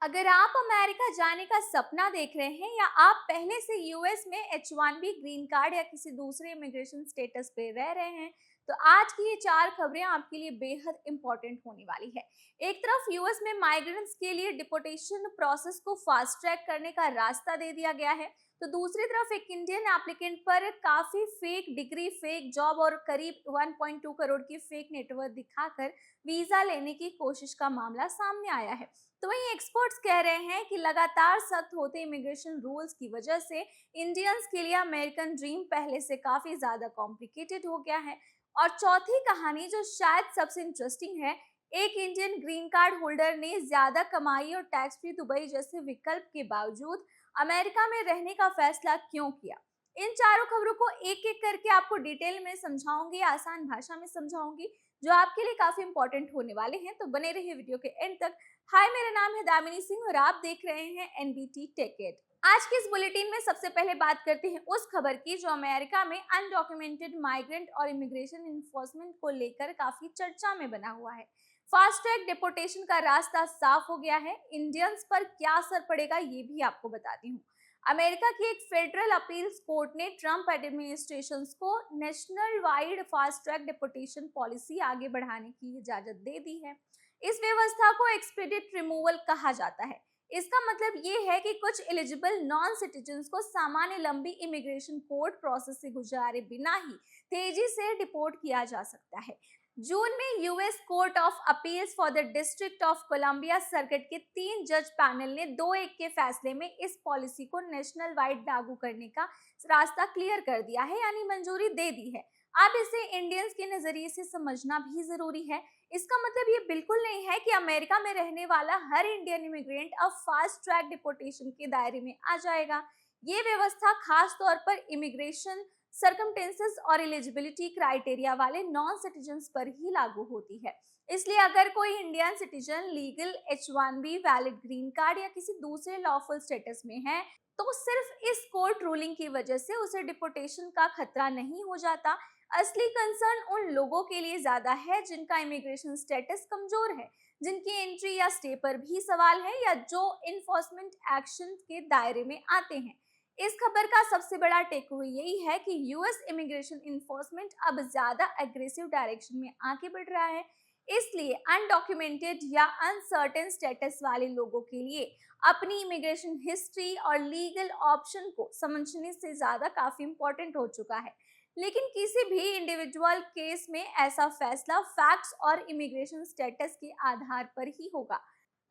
अगर आप अमेरिका जाने का सपना देख रहे हैं या आप पहले से यूएस में H1B ग्रीन कार्ड या किसी दूसरे इमिग्रेशन स्टेटस पे रह रहे हैं, तो आज की ये चार खबरें आपके लिए बेहद इंपॉर्टेंट होने वाली है। एक तरफ यूएस में माइग्रेंट्स के लिए डिपोर्टेशन प्रोसेस को फास्ट ट्रैक करने का रास्ता दे दिया गया है, तो दूसरी तरफ एक इंडियन एप्लीकेंट पर काफी फेक डिग्री, फेक जॉब और करीब 1.2 करोड़ की फेक नेटवर्क दिखाकर वीजा लेने की कोशिश का मामला सामने आया है। तो वहीं एक्सपर्ट्स कह रहे हैं कि लगातार सख्त होते इमिग्रेशन रूल्स की वजह से इंडियंस के लिए अमेरिकन ड्रीम पहले से काफी ज्यादा कॉम्प्लिकेटेड हो गया है। और चौथी कहानी जो शायद सबसे इंटरेस्टिंग है, एक इंडियन ग्रीन कार्ड होल्डर ने ज्यादा कमाई और टैक्स फ्री दुबई जैसे विकल्प के बावजूद अमेरिका में रहने का फैसला क्यों किया। इन चारों खबरों को एक एक करके आपको डिटेल में समझाऊंगी, आसान भाषा में समझाऊंगी, जो आपके लिए काफी इंपॉर्टेंट होने वाले हैं। तो बने रहिए वीडियो के एंड तक। हाय, मेरा नाम है दामिनी सिंह और आप देख रहे हैं एनबीटी टेक इट। आज के इस बुलेटिन में सबसे पहले बात करते हैं उस खबर की जो अमेरिका में अनडॉक्यूमेंटेड माइग्रेंट और इमिग्रेशन इन्फोर्समेंट को लेकर काफी चर्चा में बना हुआ है। फास्ट ट्रैक डिपोर्टेशन का रास्ता साफ हो गया है। इंडियंस पर क्या असर पड़ेगा ये भी आपको बताती हूँ। अमेरिका की एक फेडरल अपील्स कोर्ट ने ट्रंप एडमिनिस्ट्रेशन को national wide fast track deportation policy आगे बढ़ाने की इजाजत दे दी है। इस व्यवस्था को एक्सपीडिट रिमूवल कहा जाता है। इसका मतलब ये है कि कुछ एलिजिबल नॉन सिटीजन्स को सामान्य लंबी इमिग्रेशन कोर्ट प्रोसेस से गुजारे बिना ही तेजी से डिपोर्ट किया जा सकता है। जून में US court of appeals for the district of Columbia circuit के 3 जज पैनल ने 2-1 के फैसले में इस पॉलिसी को नेशनल वाइड लागू करने का रास्ता क्लियर कर दिया है, यानी मंजूरी दे दी है। अब इसे इंडियंस के नजरिए से समझना भी जरूरी है। इसका मतलब ये बिल्कुल नहीं है कि अमेरिका में रहने वाला हर इंडियन इमिग्रेंट अब फास्ट ट्रैक डिपोर्टेशन के दायरे में आ जाएगा। ये व्यवस्था खास तौर पर इमिग्रेशन सर्कमटेंसेस और एलिजिबिलिटी क्राइटेरिया वाले नॉन सिटीजन्स पर ही लागू होती है। इसलिए अगर कोई Indian citizen legal H1B valid green card या किसी दूसरे लॉफुल स्टेटस में है, तो सिर्फ इस कोर्ट रूलिंग की वजह से उसे डिपोर्टेशन का खतरा नहीं हो जाता। असली कंसर्न उन लोगों के लिए ज्यादा है जिनका इमिग्रेशन स्टेटस कमजोर है, जिनकी एंट्री या स्टे पर भी सवाल है या जो इन्फोर्समेंट एक्शन के दायरे में आते हैं। इस खबर का सबसे बड़ा टेकअवे यही है कि यूएस इमिग्रेशन इन्फोर्समेंट अब ज्यादा एग्रेसिव डायरेक्शन में आगे बढ़ रहा है। इसलिए अनडॉक्यूमेंटेड या अनसर्टेन स्टेटस वाले लोगों के लिए अपनी इमिग्रेशन हिस्ट्री और लीगल ऑप्शन को समझने से ज्यादा काफी इंपॉर्टेंट हो चुका है। लेकिन किसी भी इंडिविजुअल केस में ऐसा फैसला फैक्ट्स और इमिग्रेशन स्टेटस के आधार पर ही होगा।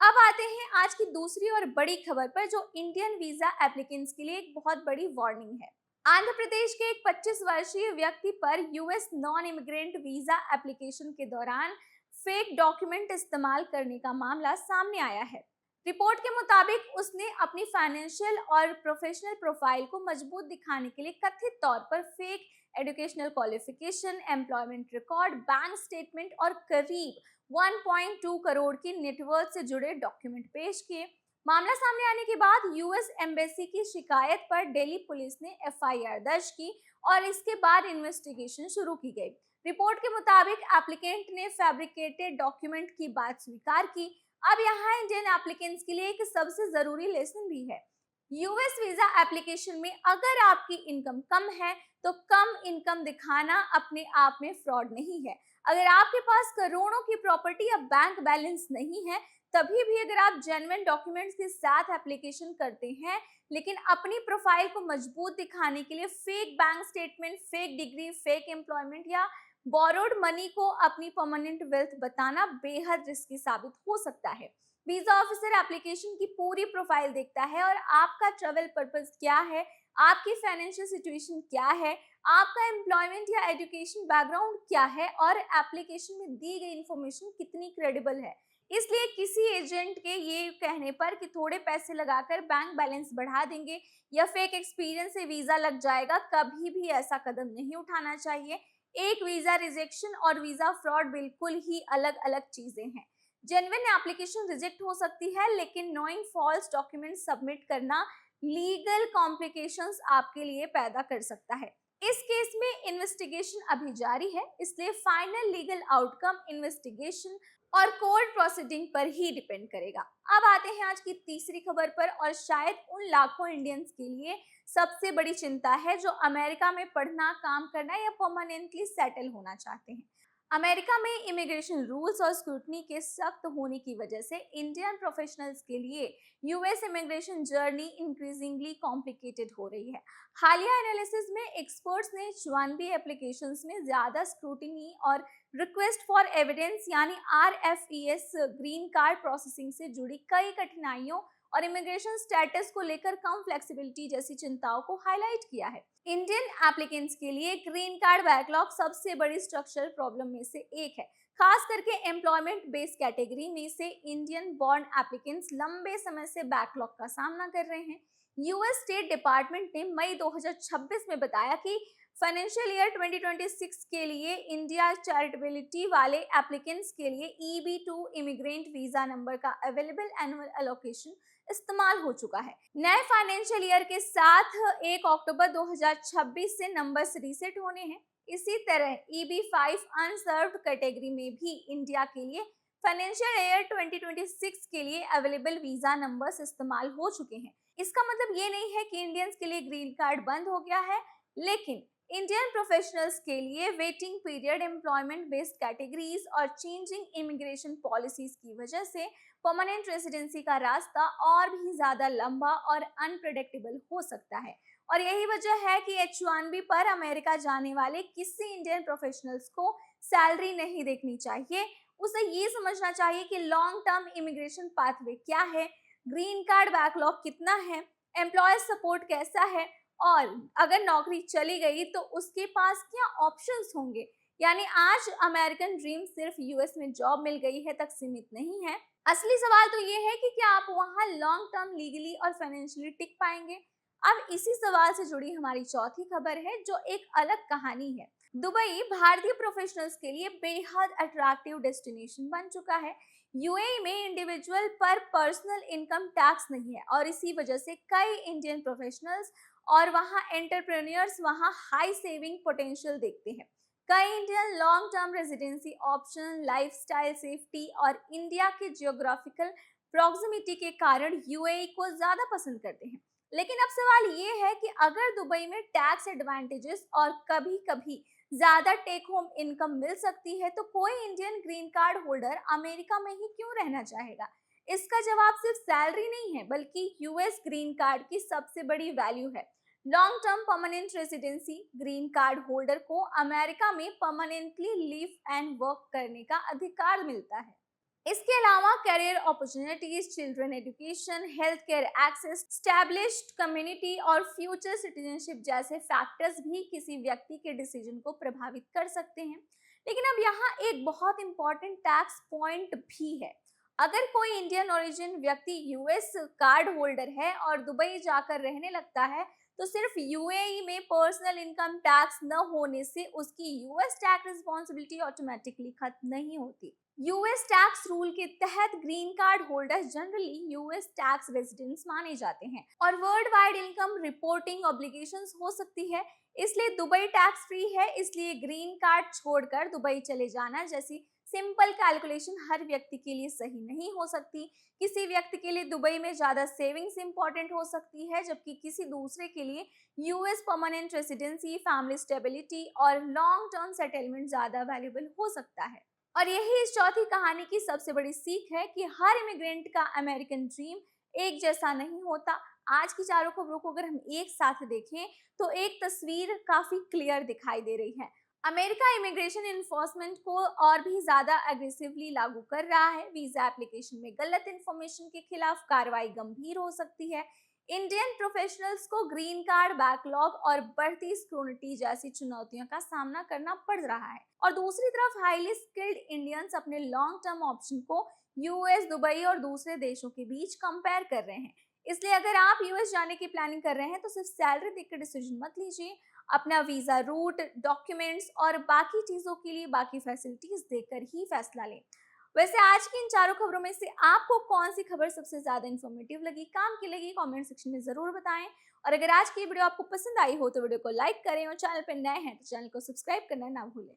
अब आते हैं आज की दूसरी और बड़ी खबर पर, जो इंडियन वीजा एप्लीकेंट्स के लिए एक बहुत बड़ी वार्निंग है। आंध्र प्रदेश के एक 25 वर्षीय व्यक्ति पर US non immigrant visa application के दौरान फेक डॉक्यूमेंट इस्तेमाल करने का मामला सामने आया है। रिपोर्ट के मुताबिक उसने अपनी फाइनेंशियल और प्रोफेशनल प्रोफाइल को मजबूत दिखाने के लिए कथित तौर पर fake educational qualification, employment record, bank statement और करीब 1.2 करोड़ की नेटवर्थ से जुड़े डॉक्यूमेंट पेश किए। मामला सामने आने के बाद यूएस एम्बेसी की शिकायत पर दिल्ली पुलिस ने एफआईआर दर्ज की और इसके बाद इन्वेस्टिगेशन शुरू की गई। रिपोर्ट के मुताबिक एप्लीकेंट ने फैब्रिकेटेड डॉक्यूमेंट की बात स्वीकार की। अब यहाँ इंडियन एप्लीकेंट्स के लिए एक सबसे जरूरी लेसन भी है। यूएस वीजा एप्लीकेशन में अगर आपकी इनकम कम है, तो कम इनकम दिखाना अपने आप में फ्रॉड नहीं है। अगर आपके पास करोड़ों की प्रॉपर्टी या बैंक बैलेंस नहीं है, तभी भी अगर आप जेन्युइन डॉक्यूमेंट्स के साथ एप्लीकेशन करते हैं, लेकिन अपनी प्रोफाइल को मजबूत दिखाने के लिए fake bank statement, fake degree, fake employment या बोरोड मनी को अपनी परमानेंट वेल्थ बताना बेहद रिस्की साबित हो सकता है। वीजा ऑफिसर एप्लीकेशन की पूरी प्रोफाइल देखता है और आपका ट्रैवल पर्पस क्या है, आपकी फाइनेंशियल सिचुएशन क्या है, आपका एम्प्लॉयमेंट या एजुकेशन बैकग्राउंड क्या है और एप्लीकेशन में दी गई इंफॉर्मेशन कितनी क्रेडिबल है। इसलिए किसी एजेंट के ये कहने पर कि थोड़े पैसे लगाकर बैंक बैलेंस बढ़ा देंगे या फेक एक्सपीरियंस से वीजा लग जाएगा, कभी भी ऐसा कदम नहीं उठाना चाहिए। एक वीजा रिजेक्शन और वीजा फ्रॉड बिल्कुल ही अलग अलग चीजें हैं। जेन्युइन एप्लीकेशन रिजेक्ट हो सकती है, लेकिन नोइंग फॉल्स डॉक्यूमेंट सबमिट करना लीगल कॉम्प्लिकेशंस आपके लिए पैदा कर सकता है। इस केस में इन्वेस्टिगेशन अभी जारी है, इसलिए फाइनल लीगल आउटकम इन्वेस्टिगेशन और कोर्ट प्रोसीडिंग पर ही डिपेंड करेगा। अब आते हैं आज की तीसरी खबर पर, और शायद उन लाखों इंडियंस के लिए सबसे बड़ी चिंता है जो अमेरिका में पढ़ना, काम करना या परमानेंटली सेटल होना चाहते हैं। अमेरिका में इमिग्रेशन रूल्स और स्क्रूटनी के सख्त होने की वजह से इंडियन प्रोफेशनल्स के लिए US immigration journey increasingly complicated हो रही है। हालिया एनालिसिस में एक्सपर्ट्स ने H1B एप्लीकेशंस में ज्यादा स्क्रूटिनी और रिक्वेस्ट फॉर एविडेंस यानी RFES ग्रीन कार्ड प्रोसेसिंग से जुड़ी कई कठिनाइयों और इमिग्रेशन स्टेटस को लेकर कम फ्लेक्सिबिलिटी जैसी चिंताओं को हाईलाइट किया है। इंडियन एप्लीकेंट्स के लिए ग्रीन कार्ड बैकलॉग सबसे बड़ी स्ट्रक्चरल प्रॉब्लम में से एक है। खास करके एम्प्लॉयमेंट बेस्ड कैटेगरी में से इंडियन बॉर्न एप्लीकेंट्स लंबे समय से बैकलॉग का सामना कर रहे हैं। यूएस स्टेट डिपार्टमेंट ने मई 2026 में बताया कि फाइनेंशियल ईयर 2026 के लिए इंडिया चैरिटेबिलिटी वाले एप्लीकेंट्स के लिए EB2 इमिग्रेंट वीजा नंबर का अवेलेबल एनुअल एलोकेशन इस्तेमाल हो चुका है। नए फाइनेंशियल ईयर के साथ 1 अक्टूबर 2026 से नंबर्स रीसेट होने हैं। इसी तरह EB5 अनसर्व्ड कैटेगरी में भी इंडिया के लिए फाइनेंशियल ईयर 2026 के लिए अवेलेबल वीजा नंबर्स इस्तेमाल हो चुके हैं। इसका मतलब ये नहीं है कि इंडियंस के लिए ग्रीन कार्ड बंद हो गया है, लेकिन इंडियन प्रोफेशनल्स के लिए waiting period, employment based categories और चेंजिंग इमिग्रेशन पॉलिसीज की वजह से परमानेंट रेसिडेंसी का रास्ता और भी ज्यादा लंबा और अनप्रेडिक्टेबल हो सकता है। और यही वजह है कि H1B पर अमेरिका जाने वाले किसी इंडियन प्रोफेशनल्स को सैलरी नहीं देखनी चाहिए। उसे ये समझना चाहिए कि लॉन्ग टर्म इमिग्रेशन पाथवे क्या है, ग्रीन कार्ड बैकलॉग कितना है, एम्प्लॉयर सपोर्ट कैसा है, और अगर नौकरी चली गई तो उसके पास क्या ऑप्शंस होंगे। यानी आज अमेरिकन ड्रीम सिर्फ यूएस में जॉब मिल गई है तक सीमित नहीं है। असली सवाल तो ये है कि क्या आप वहां लॉन्ग टर्म लीगली और फाइनेंशियली टिक पाएंगे। अब इसी सवाल से जुड़ी हमारी चौथी खबर है जो एक अलग कहानी है। दुबई भारतीय प्रोफेशनल्स के लिए बेहद अट्रैक्टिव डेस्टिनेशन बन चुका है। यूएई में इंडिविजुअल पर पर्सनल इनकम टैक्स नहीं है और इसी वजह से कई इंडियन प्रोफेशनल्स और वहाँ एंटरप्रेन्योर्स वहाँ हाई सेविंग पोटेंशियल देखते हैं। कई Indian long term residency option, lifestyle, safety और इंडिया के जियोग्राफिकल प्रॉक्सिमिटी के कारण यूएई को ज्यादा पसंद करते हैं। लेकिन अब सवाल ये है कि अगर दुबई में टैक्स एडवांटेजेस और कभी कभी ज्यादा टेक होम इनकम मिल सकती है तो कोई Indian green card holder America में ही क्यों रहना चाहेगा। इसका जवाब सिर्फ सैलरी नहीं है बल्कि यूएस ग्रीन कार्ड की सबसे बड़ी वैल्यू है। Long term permanent residency green card holder को अमेरिका में परमानेंटली लिव एंड वर्क करने का अधिकार मिलता है। इसके अलावा career opportunities, children education, health care access, established community और फ्यूचर सिटीजनशिप जैसे फैक्टर्स भी किसी व्यक्ति के डिसीजन को प्रभावित कर सकते हैं। लेकिन अब यहाँ एक बहुत इंपॉर्टेंट टैक्स पॉइंट भी है। अगर कोई इंडियन ओरिजिन व्यक्ति यूएस कार्ड होल्डर है और दुबई जाकर रहने लगता है तो सिर्फ यूएई में पर्सनल इनकम टैक्स न होने से उसकी यूएस टैक्स रिस्पॉन्सिबिलिटी ऑटोमेटिकली खत्म नहीं होती। यूएस टैक्स रूल के तहत green card holders generally US tax residents माने जाते हैं और world wide income reporting obligations हो सकती है। इसलिए दुबई टैक्स फ्री है, इसलिए ग्रीन कार्ड छोड़कर दुबई चले जाना जैसी सिंपल कैलकुलेशन हर व्यक्ति के लिए सही नहीं हो सकती। किसी व्यक्ति के लिए दुबई में ज्यादा सेविंग्स इंपॉर्टेंट हो सकती है जबकि किसी दूसरे के लिए US permanent residency, family stability और लॉन्ग टर्म सेटलमेंट ज्यादा वैल्यूएबल हो सकता है। और यही इस चौथी कहानी की सबसे बड़ी सीख है कि हर इमिग्रेंट का अमेरिकन ड्रीम एक जैसा नहीं होता। आज की चारों खबरों को अगर हम एक साथ देखें तो एक तस्वीर काफी क्लियर दिखाई दे रही है। अमेरिका इमिग्रेशन इन्फोर्समेंट को और भी ज्यादा एग्रेसिवली लागू कर रहा है। वीजा एप्लीकेशन में गलत इंफॉर्मेशन के खिलाफ कार्रवाई गंभीर हो सकती है। इंडियन प्रोफेशनल्स को ग्रीन कार्ड बैकलॉग और बढ़ती स्क्रूनिटी जैसी चुनौतियों का सामना करना पड़ रहा है और दूसरी तरफ हाईली स्किल्ड इंडियंस अपने लॉन्ग टर्म ऑप्शन को यूएस, दुबई और दूसरे देशों के बीच कंपेयर कर रहे हैं। इसलिए अगर आप यूएस जाने की प्लानिंग कर रहे हैं तो सिर्फ सैलरी देखकर डिसीजन मत लीजिए। अपना वीजा रूट, डॉक्यूमेंट्स और बाकी चीजों के लिए बाकी फैसिलिटीज देखकर ही फैसला लें। वैसे आज की इन चारों खबरों में से आपको कौन सी खबर सबसे ज्यादा इंफॉर्मेटिव लगी, काम की लगी, कमेंट सेक्शन में जरूर बताएं। और अगर आज की वीडियो आपको पसंद आई हो तो वीडियो को लाइक करें और चैनल पर नए हैं तो चैनल को सब्सक्राइब करना ना भूलें।